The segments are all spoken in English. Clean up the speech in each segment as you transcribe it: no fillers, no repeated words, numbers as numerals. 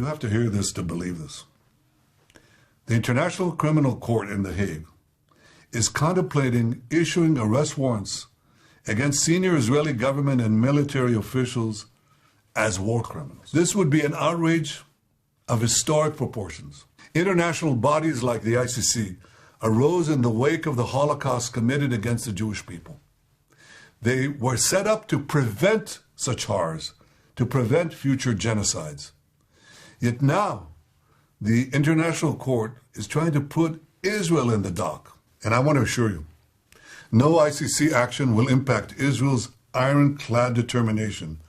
You have to hear this to believe this. The International Criminal Court in The Hague is contemplating issuing arrest warrants against senior Israeli government and military officials as war criminals. This would be an outrage of historic proportions. International bodies like the ICC arose in the wake of the Holocaust committed against the Jewish people. They were set up to prevent such horrors, to prevent future genocides. Yet now, the International Court is trying to put Israel in the dock. And I want to assure you, no ICC action will impact Israel's ironclad determination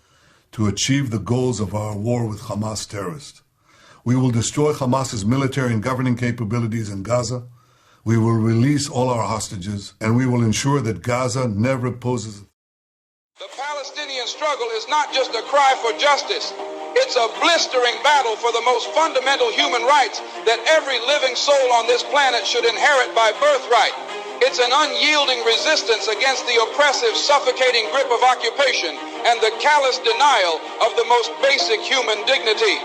to achieve the goals of our war with Hamas terrorists. We will destroy Hamas's military and governing capabilities in Gaza. We will release all our hostages, and we will ensure that Gaza never poses. The Palestinian struggle is not just a cry for justice. It's a blistering battle for the most fundamental human rights that every living soul on this planet should inherit by birthright. It's an unyielding resistance against the oppressive, suffocating grip of occupation and the callous denial of the most basic human dignity.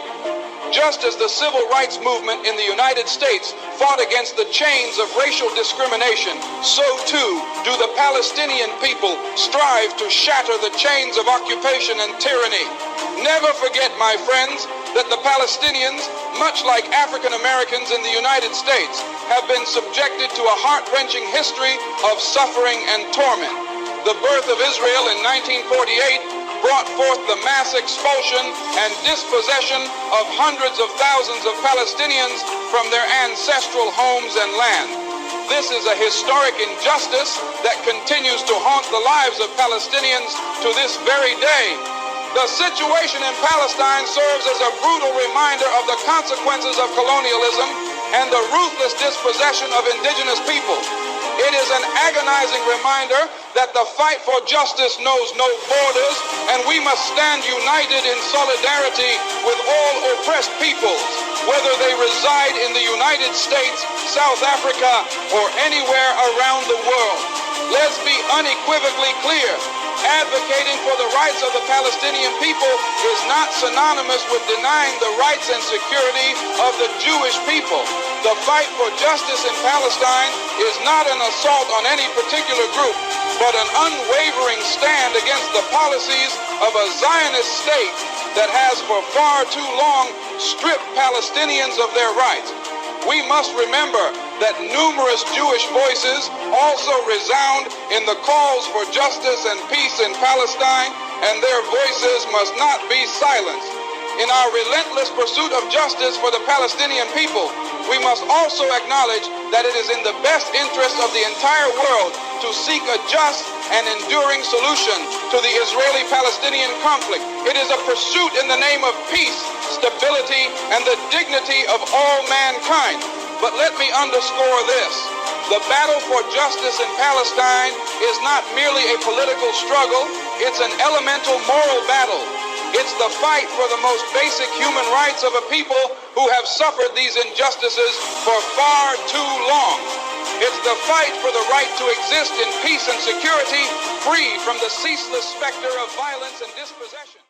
Just as the civil rights movement in the United States fought against the chains of racial discrimination, so too do the Palestinian people strive to shatter the chains of occupation and tyranny. Never forget, my friends, that the Palestinians, much like African Americans in the United States, have been subjected to a heart-wrenching history of suffering and torment. The birth of Israel in 1948 brought forth the mass expulsion and dispossession of hundreds of thousands of Palestinians from their ancestral homes and land. This is a historic injustice that continues to haunt the lives of Palestinians to this very day. The situation in Palestine serves as a brutal reminder of the consequences of colonialism and the ruthless dispossession of indigenous people. It is an agonizing reminder that the fight for justice knows no borders, and we must stand united in solidarity with all oppressed peoples, whether they reside in the United States, South Africa, or anywhere around the world. Let's be unequivocally clear. Advocating for the rights of the Palestinian people is not synonymous with denying the rights and security of the Jewish people. The fight for justice in Palestine is not an assault on any particular group, but an unwavering stand against the policies of a Zionist state that has for far too long stripped Palestinians of their rights. We must remember that numerous Jewish voices also resound in the calls for justice and peace in Palestine, and their voices must not be silenced. In our relentless pursuit of justice for the Palestinian people, we must also acknowledge that it is in the best interest of the entire world to seek a just and enduring solution to the Israeli-Palestinian conflict. It is a pursuit in the name of peace, stability, and the dignity of all mankind. But let me underscore this. The battle for justice in Palestine is not merely a political struggle, it's an elemental moral battle. It's the fight for the most basic human rights of a people who have suffered these injustices for far too long. It's the fight for the right to exist in peace and security, free from the ceaseless specter of violence and dispossession.